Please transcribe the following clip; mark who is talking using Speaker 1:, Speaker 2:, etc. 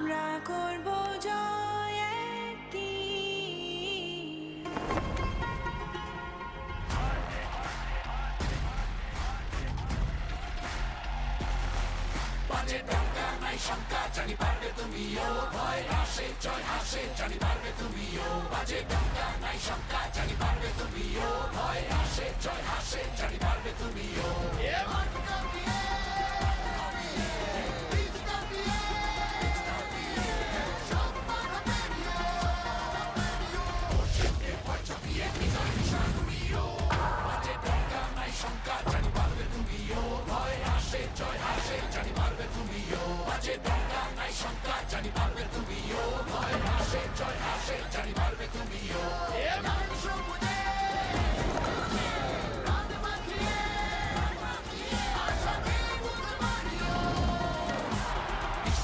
Speaker 1: আমরা করব জয় একদিন।
Speaker 2: বাজে ডাকা নাই শঙ্কা, জানি পারবে তুমিও, ভয় আসে জয় আসে, জানি পারবে তুমিও। বাজে ডাকা নাই শঙ্কা, জানি পারবে তুমিও, ভয় আসে জয় আসে, জানি পারবে তুমিও।